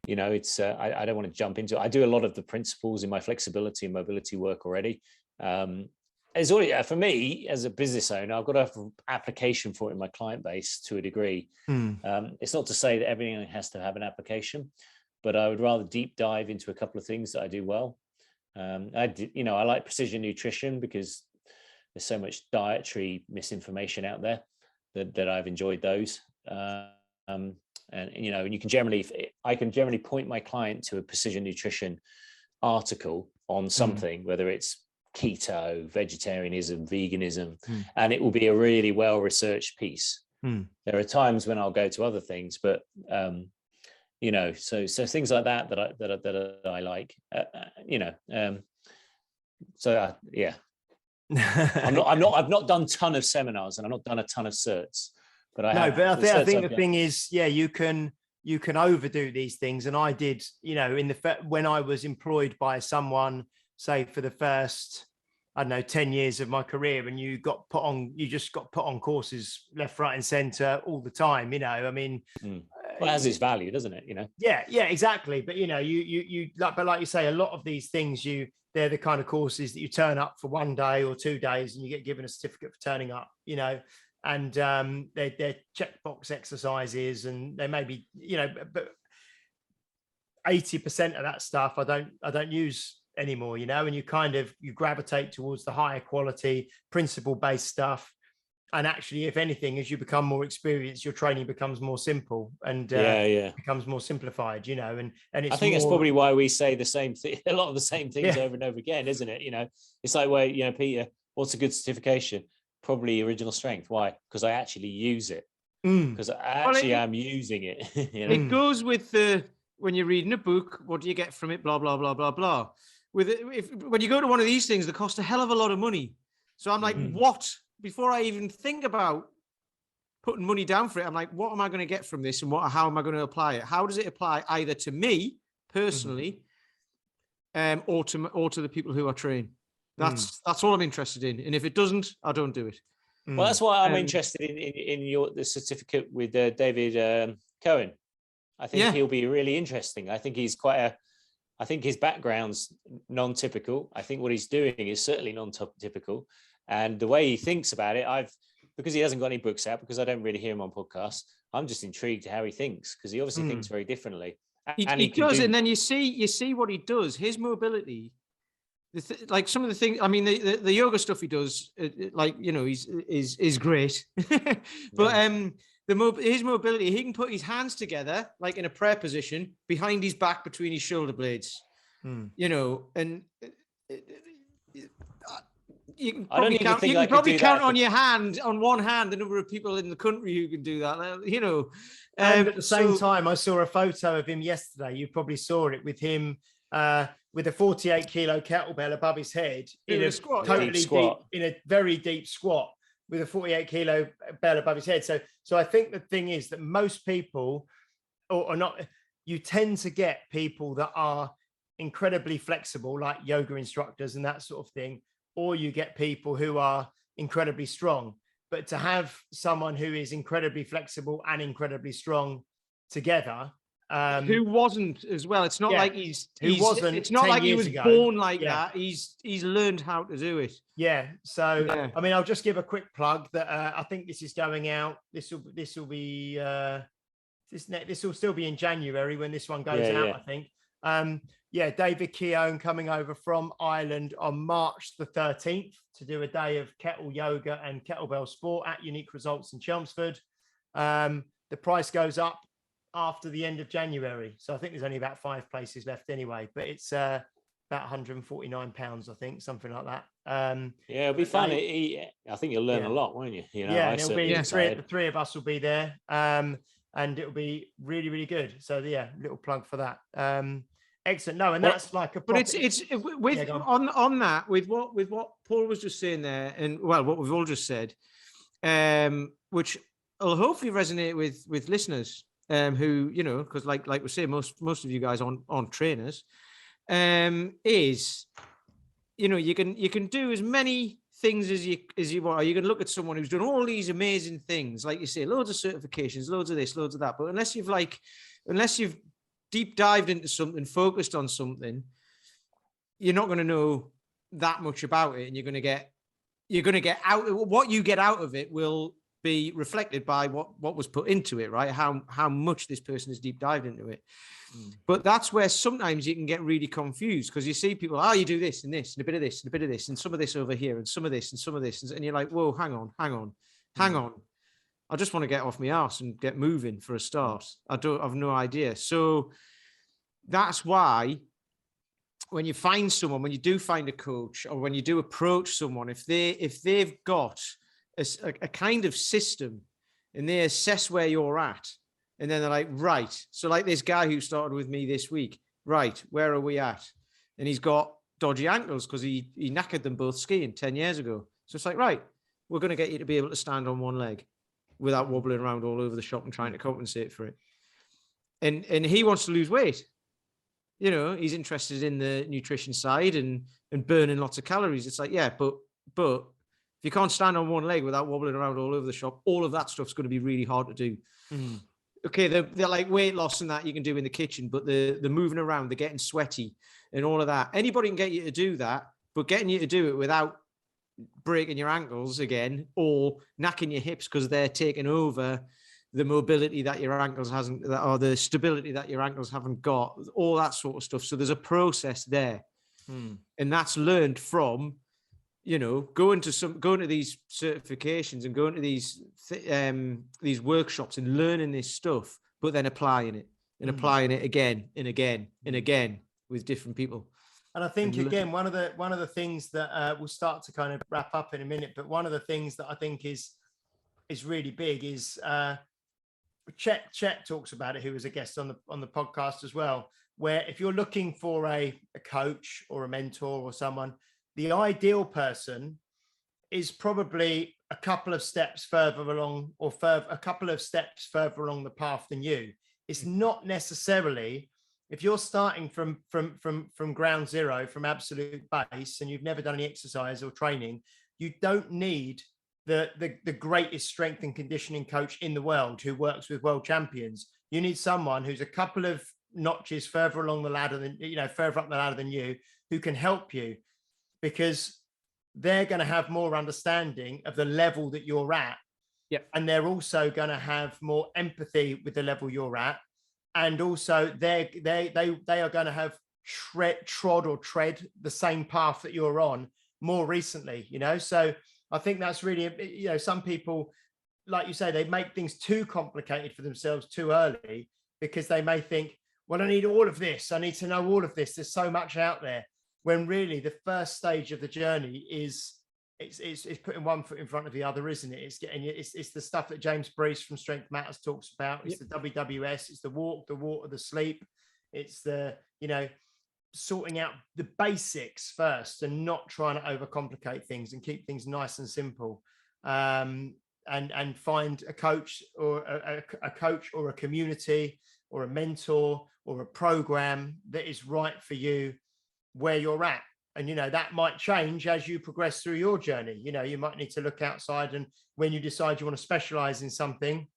it's I don't want to jump into it. I do a lot of the principles in my flexibility and mobility work already. It's already, for me as a business owner, I've got to have an application for it in my client base to a degree. It's not to say that everything has to have an application, but I would rather deep dive into a couple of things that I do well. I like precision nutrition because there's so much dietary misinformation out there that I've enjoyed those. and you know, and I can generally point my client to a precision nutrition article on something, whether it's keto, vegetarianism, veganism, and it will be a really well-researched piece. There are times when I'll go to other things, but you know, so things like that I like, you know, yeah. I've not done a ton of seminars, and I've not done a ton of certs, but I think the thing is, yeah, you can overdo these things. And I did, you know, when I was employed by someone, say for the first, I don't know, 10 years of my career, and you just got put on courses left, right, and center all the time, you know, I mean, well, it has its value, doesn't it? You know? Yeah, exactly. But, you know, like you say, a lot of these things, they're the kind of courses that you turn up for 1 day or 2 days and you get given a certificate for turning up, you know, and they're checkbox exercises, and they may be, you know, but 80% of that stuff I don't use anymore, you know, and you gravitate towards the higher quality principle-based stuff. And actually, if anything, as you become more experienced, your training becomes more simple and becomes more simplified, you know, and it's, I think that's probably why we say the same thing, a lot of the same things over and over again, isn't it? You know, it's like, well, you know, Peter, what's a good certification? Probably original strength. Why? Because I actually use it. Because I actually am using it. You know? It goes with when you're reading a book, what do you get from it? Blah, blah, blah, blah, blah. When you go to one of these things, they cost a hell of a lot of money. So I'm like, what? Before I even think about putting money down for it, I'm like, what am I going to get from this, and how am I going to apply it? How does it apply either to me personally, or to the people who are trained? That's all I'm interested in. And if it doesn't, I don't do it. Well, that's why I'm interested in the certificate with David Cohen. I think he'll be really interesting. I think I think his background's non-typical. I think what he's doing is certainly non-typical. And the way he thinks about it, because he hasn't got any books out, because I don't really hear him on podcasts, I'm just intrigued how he thinks, because he obviously thinks very differently. And he does, and then you see what he does. His mobility, like some of the things. I mean, the yoga stuff he does, like, you know, is great. But his mobility, he can put his hands together like in a prayer position behind his back between his shoulder blades. You know, and you can probably count on one hand the number of people in the country who can do that, you know. And at the same time, I saw a photo of him yesterday. You probably saw it with him with a 48-kilo kettlebell above his head in a squat, in a very deep squat with a 48-kilo bell above his head. So I think the thing is that most people, or not, you tend to get people that are incredibly flexible, like yoga instructors and that sort of thing, or you get people who are incredibly strong. But to have someone who is incredibly flexible and incredibly strong together, who wasn't as well. It's not like it's not like he was born like that. He's learned how to do it. Yeah. So I mean, I'll just give a quick plug that I think this is going out. This will still be in January when this one goes out. I think. David Keown coming over from Ireland on March the 13th to do a day of kettle yoga and kettlebell sport at Unique Results in Chelmsford. The price goes up after the end of January. So I think there's only about 5 places left anyway, but it's about £149, I think, something like that. It'll be fun. I think you'll learn a lot, won't you? You know, and it'll be the three of us will be there. And it'll be really, really good. So little plug for that. Excellent. No, and that's like a proper, but it's with on that with what Paul was just saying there, and what we've all just said, which will hopefully resonate with listeners who, you know, because like we say, most of you guys aren't trainers, is, you know, you can do as many things as you want. Or you can look at someone who's done all these amazing things, like you say, loads of certifications, loads of this, loads of that, but unless you've deep dived into something, focused on something, you're not going to know that much about it, and you're going to get out what you get out of it will be reflected by what was put into it, right? How much this person has deep dived into it. But that's where sometimes you can get really confused, because you see people, you do this and this and a bit of this and a bit of this and some of this over here and some of this and some of this, and you're like, whoa, hang on. I just want to get off my arse and get moving for a start. I've no idea. So that's why when you find someone, when you do find a coach, or when you do approach someone, if they've got a kind of system and they assess where you're at, and then they're like, right. So like this guy who started with me this week, right, where are we at? And he's got dodgy ankles because he knackered them both skiing 10 years ago. So it's like, right, we're going to get you to be able to stand on one leg without wobbling around all over the shop and trying to compensate for it. And he wants to lose weight. You know, he's interested in the nutrition side and burning lots of calories. It's like, yeah, but if you can't stand on one leg without wobbling around all over the shop, all of that stuff's going to be really hard to do. Mm. Okay, they're like weight loss and that you can do in the kitchen, but the moving around, they're getting sweaty and all of that. Anybody can get you to do that, but getting you to do it without breaking your ankles again or knacking your hips because they're taking over the mobility that your ankles hasn't, or the stability that your ankles haven't got, all that sort of stuff. So there's a process there. And that's learned from, you know, going to these certifications and going to these workshops and learning this stuff, but then applying it and applying it again and again and again with different people. And I think, again, one of the things that we'll start to kind of wrap up in a minute, but one of the things that I think is really big is Chet talks about it, who was a guest on the podcast as well, where if you're looking for a coach or a mentor or someone, the ideal person is probably a couple of steps further along, or a couple of steps further along the path than you. It's not necessarily, if you're starting from ground zero, from absolute base, and you've never done any exercise or training, you don't need the greatest strength and conditioning coach in the world who works with world champions. You need someone who's a couple of notches further along the ladder than, you know, further up the ladder than you, who can help you, because they're going to have more understanding of the level that you're at. Yep. And they're also going to have more empathy with the level you're at. And also they are going to have tread the same path that you're on more recently, you know? So I think that's really, you know, some people, like you say, they make things too complicated for themselves too early, because they may think, well, I need all of this. I need to know all of this. There's so much out there. When really the first stage of the journey is it's putting one foot in front of the other, isn't it? It's getting it's the stuff that James Brees from Strength Matters talks about. It's the WWS. It's the walk, the water, the sleep. It's the, you know, sorting out the basics first and not trying to overcomplicate things and keep things nice and simple. And find a coach or a coach or a community or a mentor or a program that is right for you where you're at. And, you know, that might change as you progress through your journey. You know, you might need to look outside, and when you decide you want to specialize in something,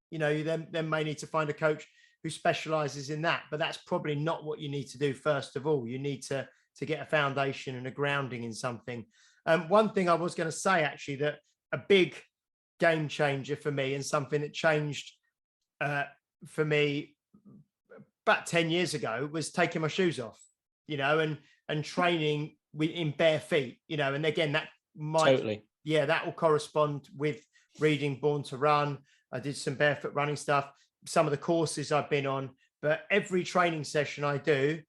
you know, you then may need to find a coach who specializes in that. But that's probably not what you need to do first of all. You need to get a foundation and a grounding in something. One thing I was going to say, actually, that a big game changer for me, and something that changed for me about 10 years ago, was taking my shoes off, you know, and training in bare feet, you know. And again, that might, totally, yeah, that will correspond with reading Born to Run. I did some barefoot running stuff, some of the courses I've been on, but every training session I do,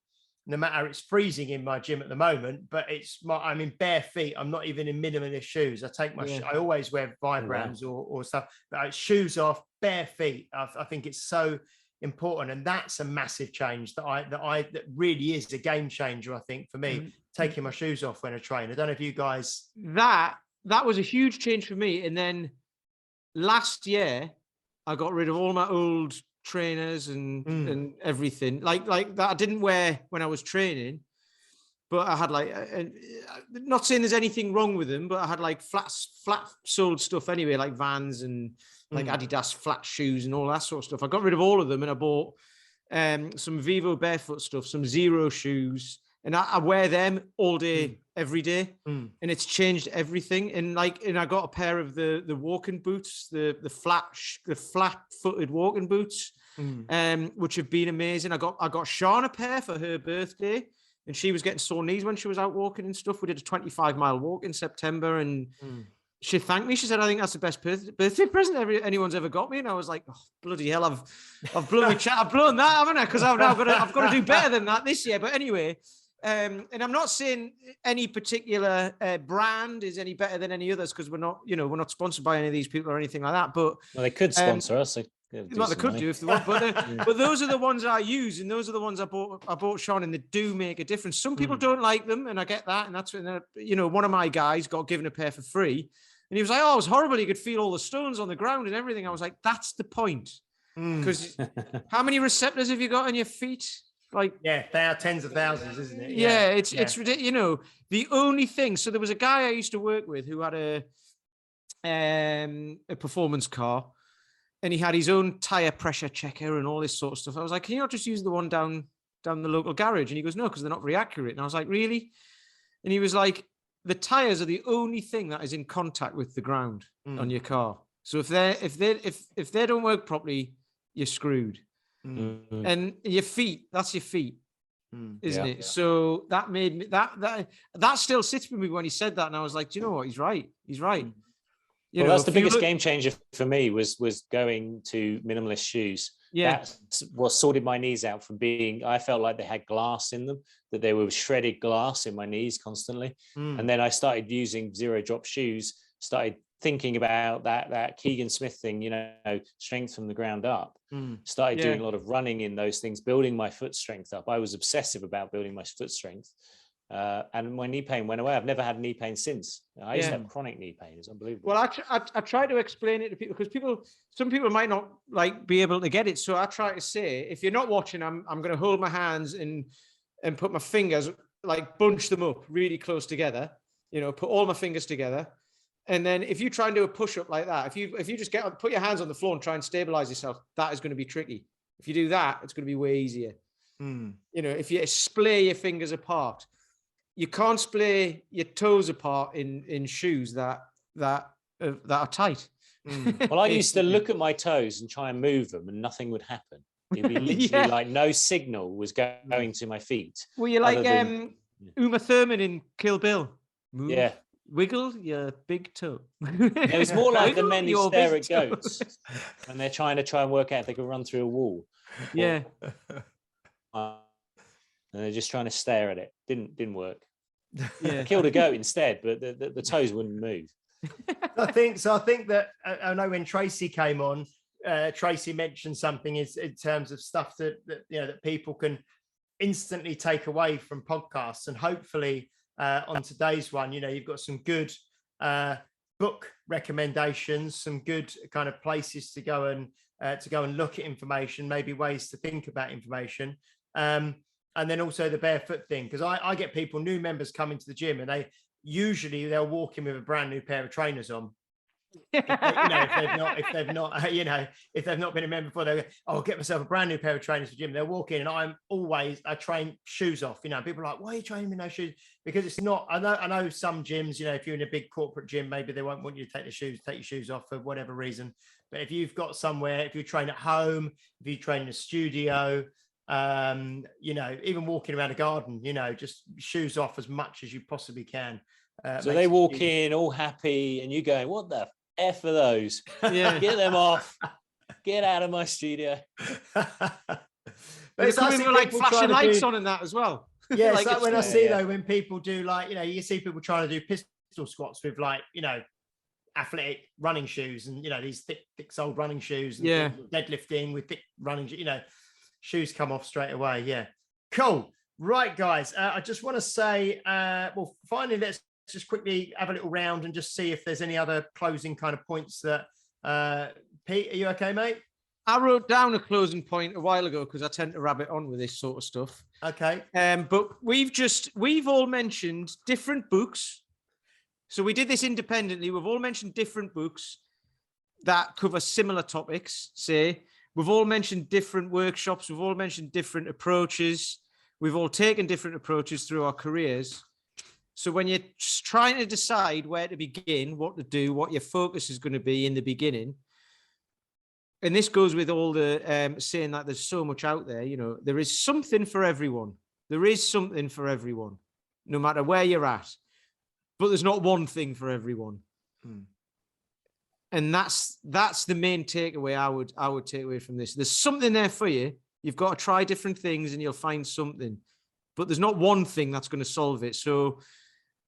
no matter, it's freezing in my gym at the moment, but I'm in bare feet. I'm not even in minimalist shoes. I take my, I always wear Vibrams or stuff, but shoes off, bare feet. I think it's so important. And that's a massive change that really is a game changer, I think, for me, taking my shoes off when I train. I don't know if you guys. That was a huge change for me. And then last year, I got rid of all my old trainers and everything like that I didn't wear when I was training, but I had like, not saying there's anything wrong with them, but I had like flat soled stuff anyway, like Vans and like Adidas flat shoes and all that sort of stuff. I got rid of all of them and I bought some Vivo barefoot stuff, some Zero shoes, and I wear them all day, every day, and it's changed everything. And I got a pair of the walking boots, the flat-footed walking boots, which have been amazing. I got Sean a pair for her birthday, and she was getting sore knees when she was out walking and stuff. We did a 25-mile walk in September, and she thanked me. She said, "I think that's the best birthday present anyone's ever got me." And I was like, "Oh, bloody hell, I've blown my chat. I've blown that, haven't I? Because I've got to do better than that this year." But anyway, and I'm not saying any particular brand is any better than any others, because we're not sponsored by any of these people or anything like that. But they could sponsor us. Well, they could do if they want, but those are the ones I use, and those are the ones I bought Sean, and they do make a difference. Some people don't like them, and I get that, and that's when one of my guys got given a pair for free, and he was like, "Oh, it was horrible. You could feel all the stones on the ground and everything." I was like, "That's the point." Because how many receptors have you got on your feet? Like, yeah, they are tens of thousands, isn't it? Yeah, it's ridiculous. The only thing. So there was a guy I used to work with who had a performance car. And he had his own tire pressure checker and all this sort of stuff. I was like, "Can you not just use the one down the local garage?" And he goes, "No, because they're not very accurate." And I was like, "Really?" And he was like, "The tires are the only thing that is in contact with the ground on your car. So if they don't work properly, you're screwed." And your feet, that's your feet, isn't it? Yeah. So that made me that still sits with me when he said that, and I was like, "Do you know what? He's right. He's right." Well, that's the biggest game changer for me was going to minimalist shoes. Yeah. That's what sorted my knees out from I felt like they had glass in them, that they were shredded glass in my knees constantly. And then I started using zero drop shoes, started thinking about that Keegan Smith thing, strength from the ground up. Started doing a lot of running in those things, building my foot strength up. I was obsessive about building my foot strength. And my knee pain went away. I've never had knee pain since. I used to have chronic knee pain. It's unbelievable. Well, I try to explain it to people, because some people might not be able to get it. So I try to say, if you're not watching, I'm going to hold my hands and put my fingers, bunch them up really close together, put all my fingers together. And then if you try and do a push up like that, if you just put your hands on the floor and try and stabilize yourself, that is going to be tricky. If you do that, it's going to be way easier. If you splay your fingers apart, you can't splay your toes apart in shoes that are tight. Well, I used to look at my toes and try and move them, and nothing would happen. It'd be literally like no signal was going to my feet. Well, you're like Uma Thurman in Kill Bill. Move, yeah. Wiggle your big toe. It was more like the men who stare at goats when they're trying to work out if they can run through a wall. Yeah. And they're just trying to stare at it. Didn't work. Yeah. I killed a goat instead, but the toes wouldn't move. I think that I know when Tracy came on, Tracy mentioned something in terms of stuff that people can instantly take away from podcasts, and hopefully on today's one, you've got some good book recommendations, some good kind of places to go and look at information, maybe ways to think about information. And then also the barefoot thing, because I get new members coming to the gym, and they'll walk in with a brand new pair of trainers on. If they've not been a member before, they go, "Oh, I'll get myself a brand new pair of trainers for the gym." They'll walk in, and I train shoes off. People are like, "Why are you training with no shoes?" Because it's not. I know some gyms, if you're in a big corporate gym, maybe they won't want you to take your shoes off for whatever reason. But if you've got somewhere, if you train at home, if you train in a studio, even walking around a garden, just shoes off as much as you possibly can. So they walk in all happy, and you going, "What the F are those? Yeah, get them off. Get out of my studio." But it's like flashing lights on and that as well. Yeah, it's like when I see though, when people do you see people trying to do pistol squats with athletic running shoes, and these thick soled running shoes, and deadlifting with thick running, shoes come off straight away. Yeah, cool. Right, guys. I just want to say, finally, let's just quickly have a little round and just see if there's any other closing kind of points that. Pete, are you okay, mate? I wrote down a closing point a while ago because I tend to rabbit on with this sort of stuff. Okay. But we've all mentioned different books. So we did this independently. We've all mentioned different books that cover similar topics, say. We've all mentioned different workshops. We've all mentioned different approaches. We've all taken different approaches through our careers. So when you're trying to decide where to begin, what to do, what your focus is going to be in the beginning, and this goes with all the saying that there's so much out there, there is something for everyone. There is something for everyone, no matter where you're at. But there's not one thing for everyone. And that's the main takeaway I would take away from this. There's something there for you. You've got to try different things and you'll find something. But there's not one thing that's going to solve it. So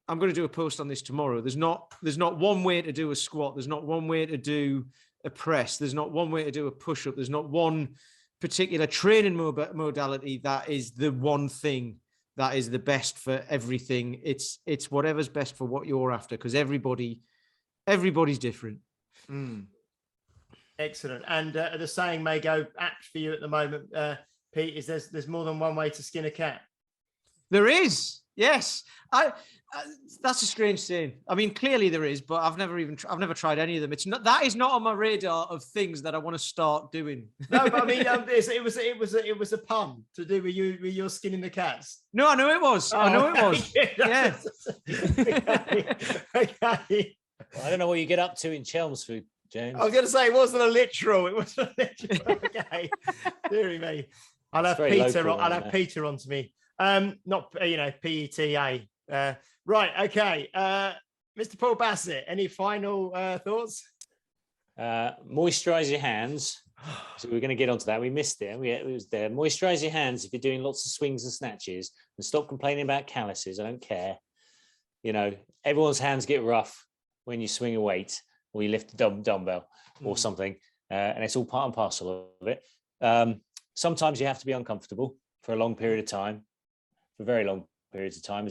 I'm going to do a post on this tomorrow. There's not one way to do a squat. There's not one way to do a press. There's not one way to do a push-up. There's not one particular training modality that is the one thing that is the best for everything. It's whatever's best for what you're after, because everybody's different. Excellent. And the saying may go apt for you at the moment, Pete, is there's more than one way to skin a cat. There is, yes. That's a strange saying. I mean, clearly there is, but I've never tried any of them. That is not on my radar of things that I want to start doing. No, but I mean, it was a pun to do with your skinning the cats. No, I know it was. Oh, I know it was. Yeah. Okay. Well, I don't know what you get up to in Chelmsford, James. I was going to say it wasn't a literal. It wasn't a literal. Okay. Deary me. I'll have Peter on to me. Not PETA. Right. Okay. Mr. Paul Bassett, any final thoughts? Moisturize your hands. So we're going to get onto that. We missed it. It was there. Moisturize your hands if you're doing lots of swings and snatches, and stop complaining about calluses. I don't care. Everyone's hands get rough when you swing a weight or you lift a dumbbell or something, and it's all part and parcel of it. Sometimes you have to be uncomfortable for a long period of time, for very long periods of time,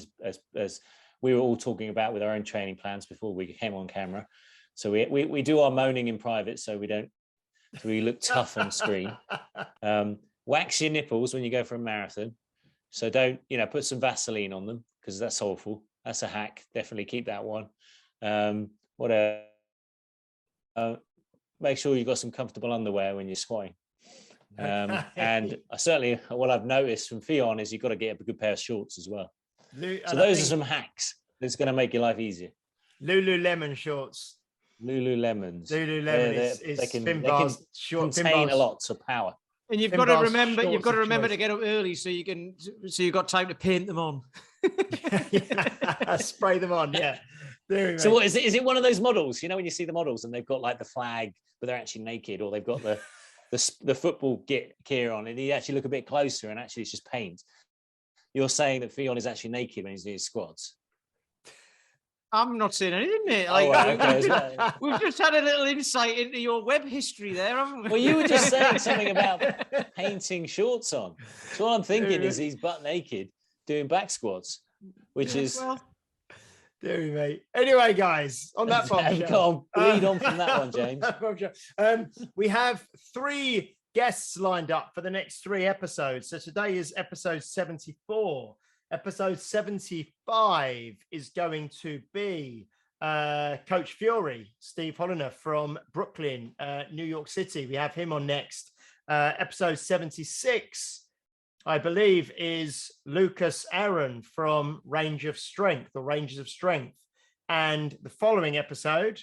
as we were all talking about with our own training plans before we came on camera. So we do our moaning in private, so we look tough on screen. Wax your nipples when you go for a marathon. So don't, put some Vaseline on them, because that's awful. That's a hack. Definitely keep that one. Make sure you've got some comfortable underwear when you're squatting. And certainly what I've noticed from Fionn is you've got to get a good pair of shorts as well. So those are some hacks that's going to make your life easier. Lululemon shorts. Lululemon They can contain a lot of power. And you've got to remember to get up early so you've got time to paint them on. Spray them on, yeah. So what is it one of those models, when you see the models and they've got like the flag but they're actually naked, or they've got the football gear on, and you actually look a bit closer and actually it's just paint. You're saying that Fionn is actually naked when he's doing squats? I'm not saying anything, mate. We've just had a little insight into your web history there, haven't we? Well, you were just saying something about painting shorts on. So what I'm thinking is he's butt naked doing back squats, which is... Deary mate. Anyway, guys, on that bombshell, lead on from that one, James. We have 3 guests lined up for the next 3 episodes. So today is episode 74. Episode 75 is going to be Coach Fury, Steve Holliner from Brooklyn, New York City. We have him on next. Episode 76, I believe, is Lucas Aaron from Ranges of Strength. And the following episode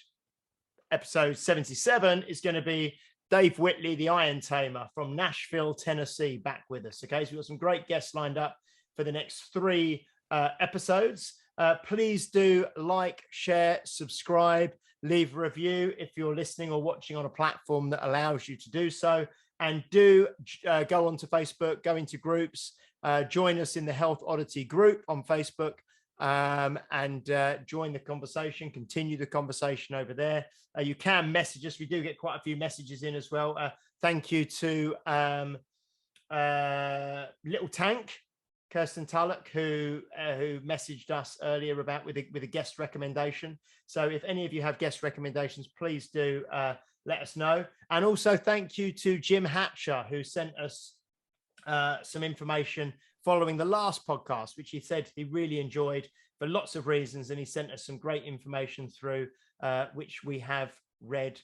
77, is going to be Dave Whitley, the Iron Tamer from Nashville, Tennessee, back with us. Okay, so we've got some great guests lined up for the next 3 episodes. Please do like, share, subscribe, leave a review if you're listening or watching on a platform that allows you to do so. And do go onto Facebook, go into groups, join us in the Health Oddity group on Facebook, and join the conversation, continue the conversation over there. You can message us. We do get quite a few messages in as well. Thank you to Little Tank, Kirsten Tullock, who messaged us earlier about with a guest recommendation. So if any of you have guest recommendations, please do let us know. And also thank you to Jim Hatcher, who sent us some information following the last podcast, which he said he really enjoyed for lots of reasons. And he sent us some great information through, which we have read,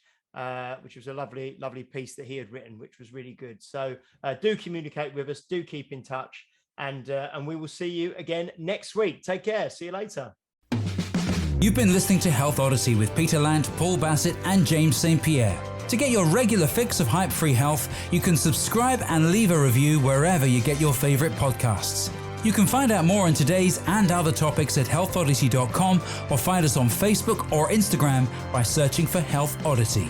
which was a lovely, lovely piece that he had written, which was really good. So do communicate with us, do keep in touch, and we will see you again next week. Take care. See you later. You've been listening to Health Odyssey with Peter Lant, Paul Bassett, and James St. Pierre. To get your regular fix of hype-free health, you can subscribe and leave a review wherever you get your favorite podcasts. You can find out more on today's and other topics at healthoddity.com or find us on Facebook or Instagram by searching for Health Oddity.